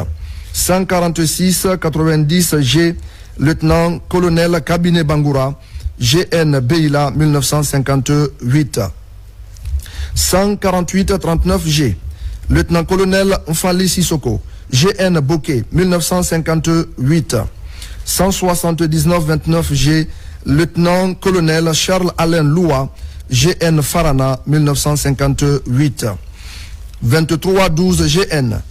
146-90 lieutenant-colonel Kabine Bangoura, GN Beila 1958. 148-39 lieutenant-colonel Mfali Sissoko, GN Bokeh 1958. 179-29 lieutenant-colonel Charles-Alain Loua, GN Farana 1958. 23-12 GN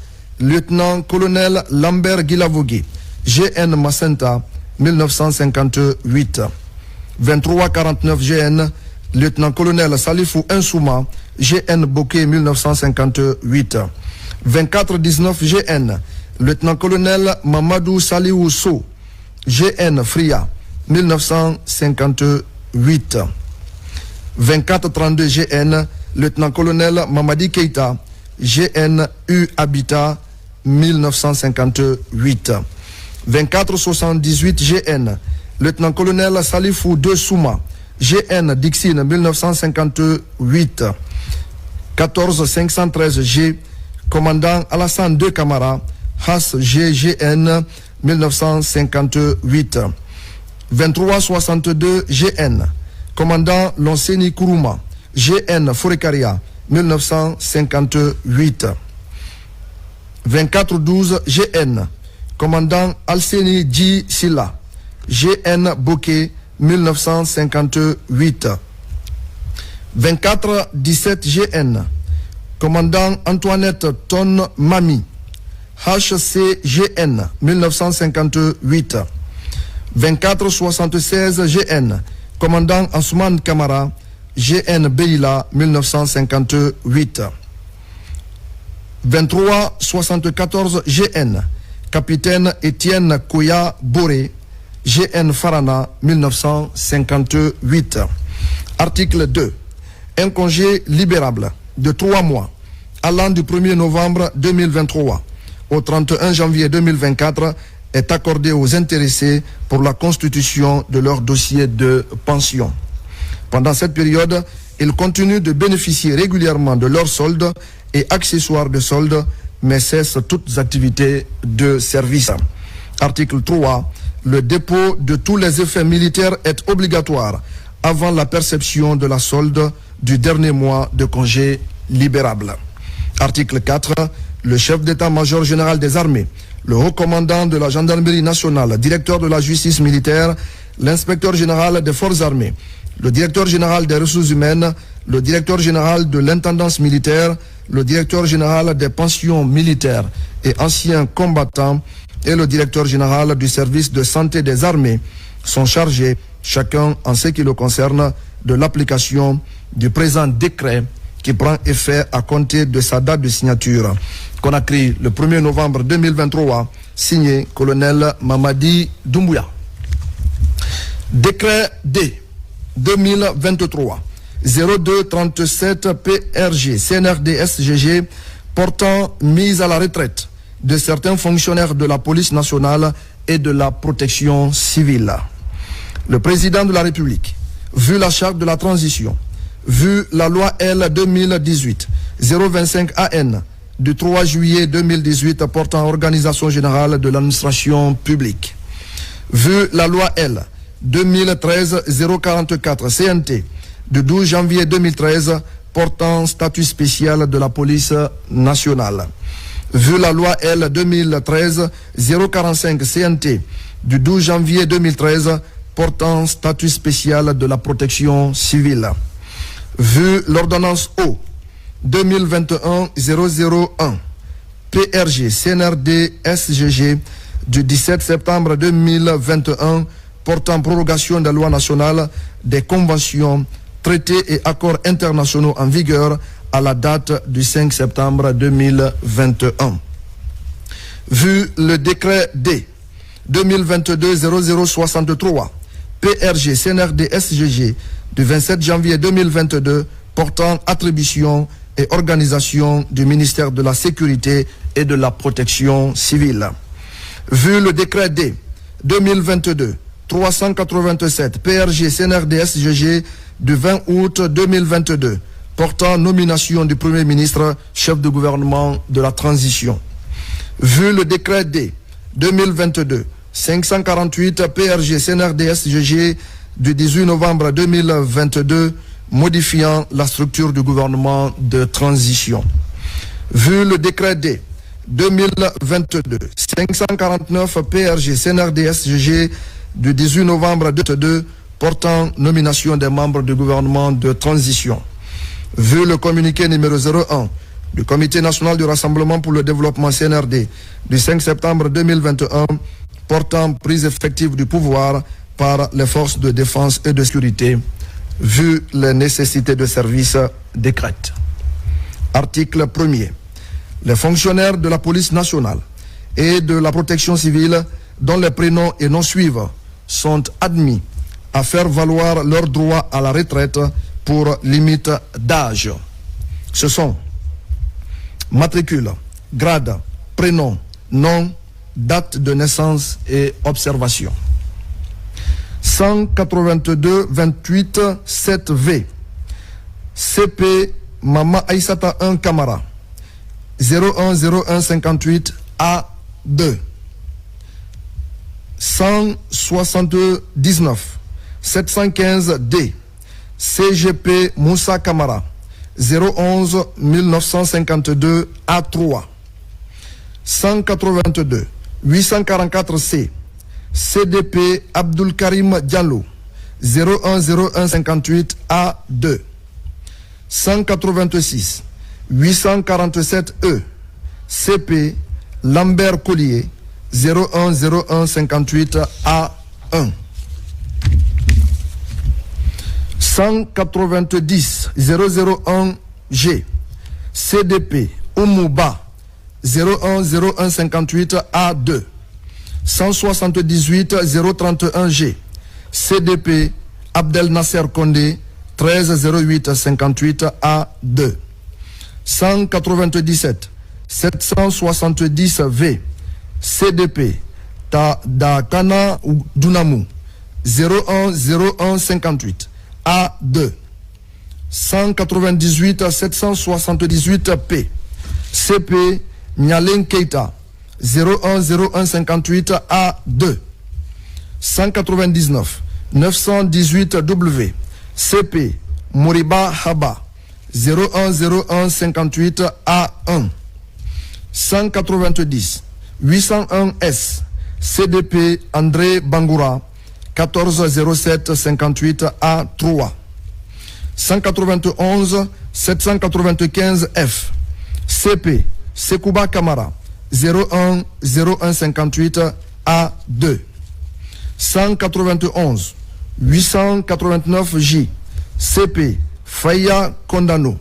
lieutenant-colonel Lambert Guilavogui, GN Massenta 1958. 23-49 GN lieutenant-colonel Salifou Insouma, GN Bokeh 1958. 24-19 GN lieutenant-colonel Mamadou Saliou So, GN Fria 1958. 24-32 GN lieutenant-colonel Mamadi Keita, GN U Habitat 1958. 24-78 GN lieutenant-colonel Salifou De Souma, GN Dixine 1958. 14-513 commandant Alassane De Camara, HAS GGN 1958. 23-62 GN commandant Lonseni Kourouma, GN Forekaria 1958. 24-12 GN commandant Alseni Dji Silla, GN Bokeh 1958. 24-17 GN commandant Antoinette Ton Mami, HCGN 1958. 24-76 GN commandant Ansoumane Kamara, GN Beila 1958. 23-74 GN capitaine Étienne Koya Boré, GN Farana 1958. Article 2. Un congé libérable de 3 mois allant du 1er novembre 2023 au 31 janvier 2024 est accordé aux intéressés pour la constitution de leur dossier de pension. Pendant cette période, ils continuent de bénéficier régulièrement de leurs soldes et accessoires de soldes, mais cessent toutes activités de service. Article 3. Le dépôt de tous les effets militaires est obligatoire avant la perception de la solde du dernier mois de congé libérable. Article 4. Le chef d'état-major général des armées, le haut commandant de la gendarmerie nationale, directeur de la justice militaire, l'inspecteur général des forces armées, le directeur général des ressources humaines, le directeur général de l'intendance militaire, le directeur général des pensions militaires et anciens combattants et le directeur général du service de santé des armées sont chargés, chacun en ce qui le concerne, de l'application du présent décret qui prend effet à compter de sa date de signature. Conakry, le 1er novembre 2023, signé colonel Mamadi Doumbouya. Décret D 2023 0237 PRG CNRD-SGG portant mise à la retraite de certains fonctionnaires de la police nationale et de la protection civile. Le président de la République, vu la charte de la transition, vu la loi L 2018-025 AN du 3 juillet 2018 portant organisation générale de l'administration publique, vu la loi L 2013-044 CNT du 12 janvier 2013 portant statut spécial de la police nationale, vu la loi L 2013-045 CNT du 12 janvier 2013 portant statut spécial de la protection civile, vu l'ordonnance O 2021-001 PRG CNRD SGG du 17 septembre 2021 portant prorogation de la loi nationale des conventions, traités et accords internationaux en vigueur à la date du 5 septembre 2021. Vu le décret D 2022-0063 PRG CNRD SGG du 27 janvier 2022 portant attribution et organisation du ministère de la Sécurité et de la Protection civile. Vu le décret D 2022-387 PRG CNRD SGG du 20 août 2022 portant nomination du Premier ministre, chef de gouvernement de la transition. Vu le décret D 2022-548 PRG CNRD SGG du 18 novembre 2022 modifiant la structure du gouvernement de transition. Vu le décret D 2022-549 PRG CNRD SGG du 18 novembre 2022 portant nomination des membres du gouvernement de transition. Vu le communiqué numéro 01 du Comité national du rassemblement pour le développement CNRD du 5 septembre 2021 portant prise effective du pouvoir par les forces de défense et de sécurité, vu les nécessités de service décrète. Article 1er. Les fonctionnaires de la police nationale et de la protection civile dont les prénoms et noms suivent sont admis à faire valoir leur droit à la retraite pour limite d'âge. Ce sont matricule, grade, prénom, nom, date de naissance et observation. 182-28 7V CP Mama Aïsata 1 Camara 010158 A2 179 715 D CGP Moussa Camara 011 1952 A3 182 844 C CDP Abdul Karim Diallo 010158 A2 186 847 E CP Lambert Collier 010158 A1 190 001 G CDP Oumouba 010158 A2 178 031 G CDP Abdel Nasser Kondé 1308 58 A2 197 770 V CDP Tadakana Dunamu 010158 A2 198 778 P CP Nyalen Keita 010158 A2 199 918 W CP Moriba Haba 010158 A1 190 801 S CDP André Bangoura 1407 58 A3 191 795 F CP Sekouba Kamara 010158 A2 191 889 J CP Faya Kondano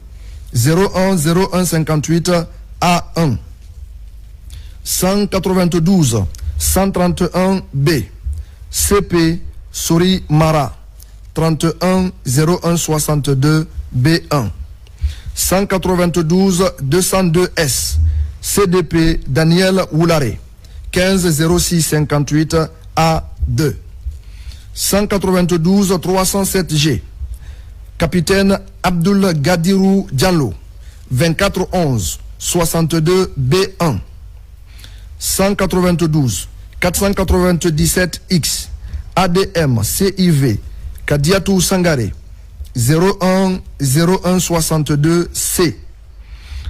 010158 A1 192 131 B CP Sori Mara 31 01 62 B1. 192 202 S CDP Daniel Woulare 15 06 58 A2. 192 307 G Capitaine Abdul Gadirou Diallo 24 11 62 B1. 192 497 X ADM CIV Kadiatou Sangare 01 01 62 C.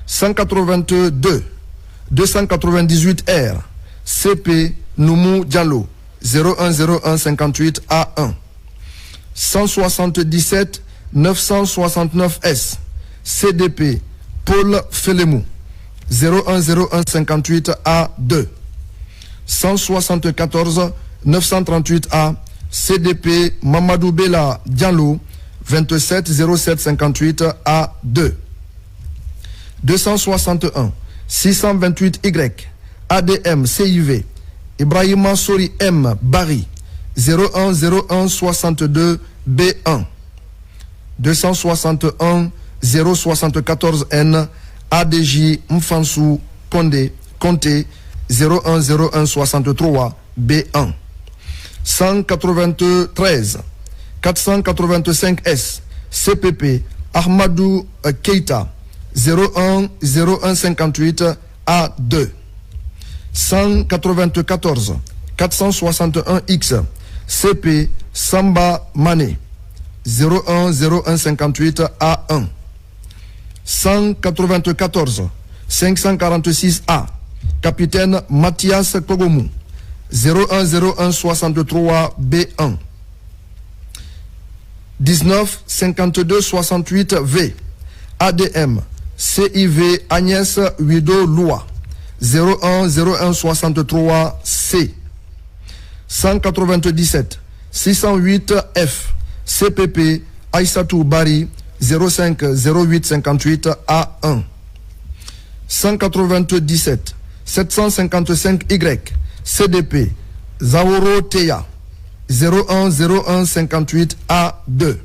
182 298 R CP Noumou Diallo 0101 58 A1. 177 969 S CDP Paul Felemou 0101 58 A2. 174 938 A CDP Mamadou Bella Diallo 27 07 58 A2. 261 628 Y ADM CIV Ibrahima Sori M Barry 0101 62 B1. 261 074 N ADJ Mfansou Condé Conté 0101 63 B1. 193 485 S CPP Ahmadou Keita 01 01 58 A2. 194 461 X CP Samba Mané 01 01 58 A1. 194 546 A Capitaine Mathias Kogomou 0101 63 B1. 19 52 68 V ADM CIV Agnès Wido Loua 01 01 63 C. 197 608 F CPP Aïssatou Bari 05 08 58 A1. 197 755 Y CDP Zaoro Teya 01 01 58 A2.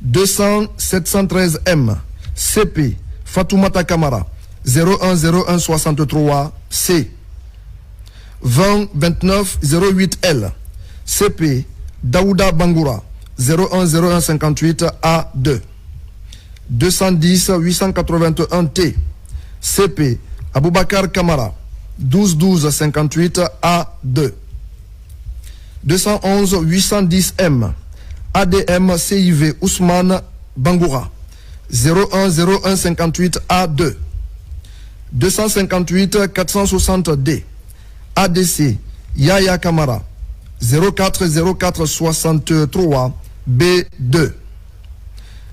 200 713 M CP Fatoumata Kamara 01 01 63 C. 20 29 08 L CP Daouda Bangoura 01 01 58 A2. 210 881 T CP Aboubakar Kamara 12 12 58 A2. 211 810 M ADM CIV Ousmane Bangoura 01 01 58 A2. 258 460 D ADC Yaya Kamara 04 04 63 B2.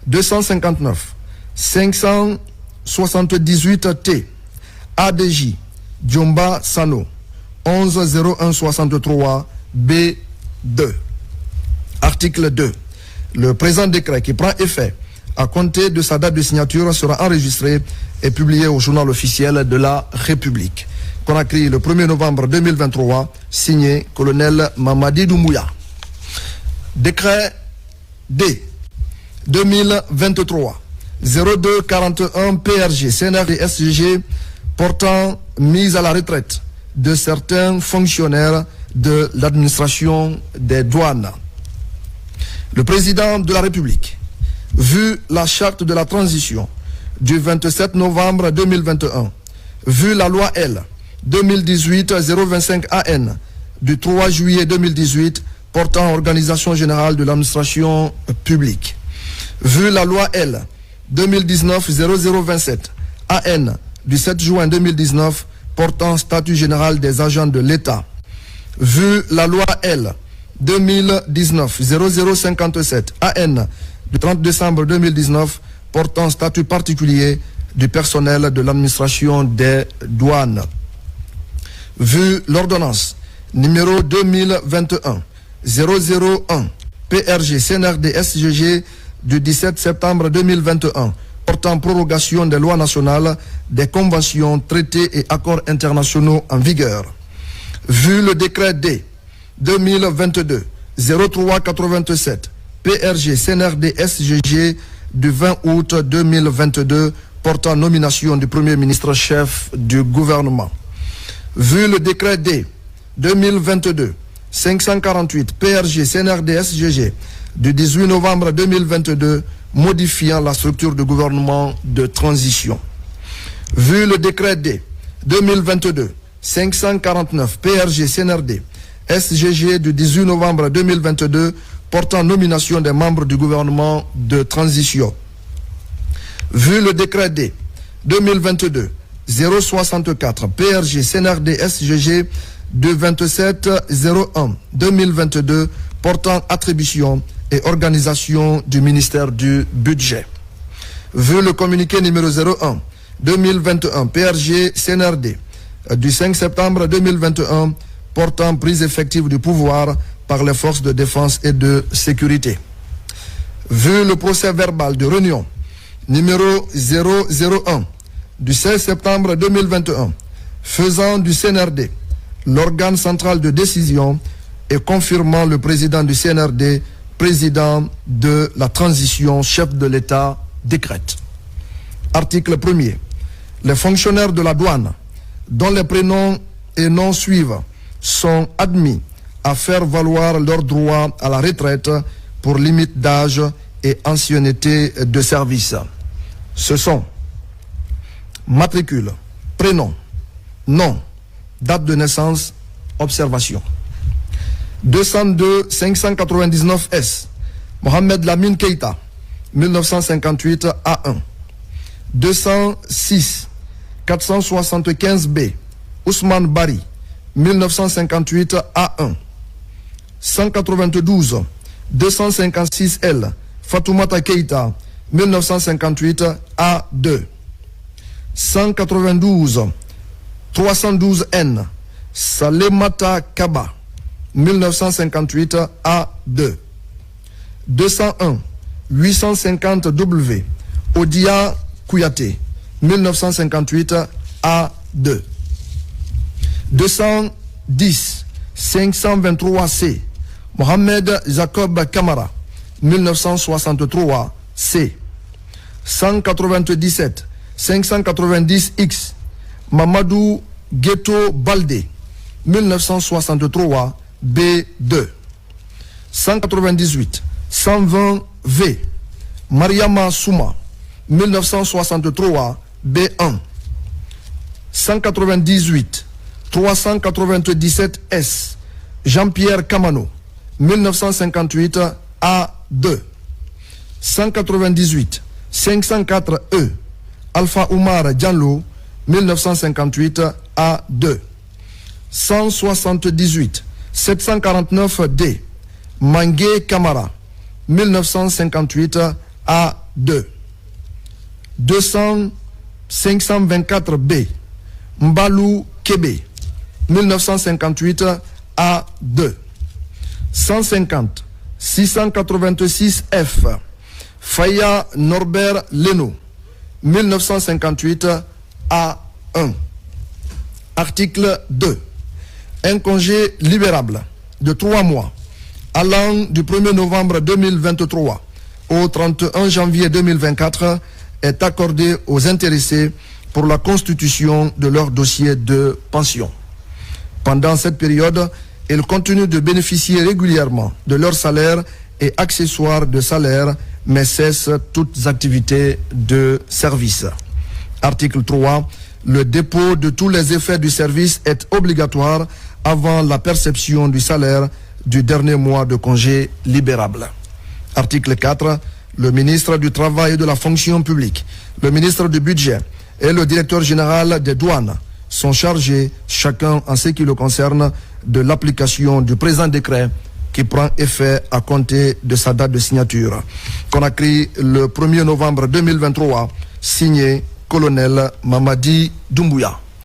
259 578 T ADJ Djomba Sano 11 01 63 B2. Article 2. Le présent décret qui prend effet à compter de sa date de signature sera enregistré et publié au journal officiel de la République. Conakry, le 1er novembre 2023, signé colonel Mamadi Doumbouya. Décret D 2023 0241 PRG CNRD SGG portant mise à la retraite de certains fonctionnaires de l'administration des douanes. Le président de la République, vu la charte de la transition du 27 novembre 2021, vu la loi L 2018-025 AN du 3 juillet 2018 portant organisation générale de l'administration publique, vu la loi L 2019-0027 AN du 7 juin 2019 portant statut général des agents de l'État, vu la loi L 2019-0057 AN du 30 décembre 2019 portant statut particulier du personnel de l'administration des douanes, vu l'ordonnance numéro 2021-001 PRG CNRD SGG du 17 septembre 2021 portant prorogation des lois nationales, des conventions, traités et accords internationaux en vigueur, vu le décret D 2022-0387 PRG CNRD SGG du 20 août 2022 portant nomination du Premier ministre chef du gouvernement. Vu le décret D 2022-548 PRG CNRD SGG du 18 novembre 2022 modifiant la structure du gouvernement de transition. Vu le décret D 2022-549 PRG CNRD SGG du 18 novembre 2022 portant nomination des membres du gouvernement de transition. Vu le décret D 2022-064 PRG CNRD SGG du 27-01-2022 portant attribution et organisation du ministère du Budget. Vu le communiqué numéro 01-2021 PRG CNRD du 5 septembre 2021 portant prise effective du pouvoir par les forces de défense et de sécurité. Vu le procès verbal de réunion numéro 001 du 16 septembre 2021 faisant du CNRD l'organe central de décision et confirmant le président du CNRD président de la transition, chef de l'État, décrète. Article 1er. Les fonctionnaires de la douane dont les prénoms et noms suivent sont admis à faire valoir leur droit à la retraite pour limite d'âge et ancienneté de service. Ce sont matricule, prénom, nom, date de naissance, observation. 202 599 S. Mohamed Lamine Keïta, 1958 A1. 206 475 B. Ousmane Bari, 1958 A1. 192 256 L. Fatoumata Keïta, 1958 A2. 192 312 N. Salemata Kaba, 1958 A2. 201 850 W. Odia Kouyaté, 1958 A2. 210 523 C. Mohamed Jacob Kamara, 1963 C. 197 590 X. Mamadou Ghetto Baldé, 1963 B2. 198 120 V. Mariama Souma, 1963 B1. 198 397 S. Jean-Pierre Kamano, 1958 A2. 198 504 E. Alpha Oumar Diallo, 1958 A2. 178 749 D. Mangué Kamara, 1958 A2. 200 524 B. Mbalou Kébé, 1958 A2. 150 686 F. Faya Norbert Leno, 1958 A1. Article 2. Un congé libérable de 3 mois allant du 1er novembre 2023 au 31 janvier 2024 est accordé aux intéressés pour la constitution de leur dossier de pension. Pendant cette période, ils continuent de bénéficier régulièrement de leur salaire et accessoires de salaire, mais cessent toutes activités de service. Article 3. Le dépôt de tous les effets du service est obligatoire avant la perception du salaire du dernier mois de congé libérable. Article 4. Le ministre du Travail et de la Fonction publique, le ministre du Budget et le directeur général des douanes sont chargés, chacun en ce qui le concerne, de l'application du présent décret qui prend effet à compter de sa date de signature. Conakry, le 1er novembre 2023, signé colonel Mamadi Doumbouya.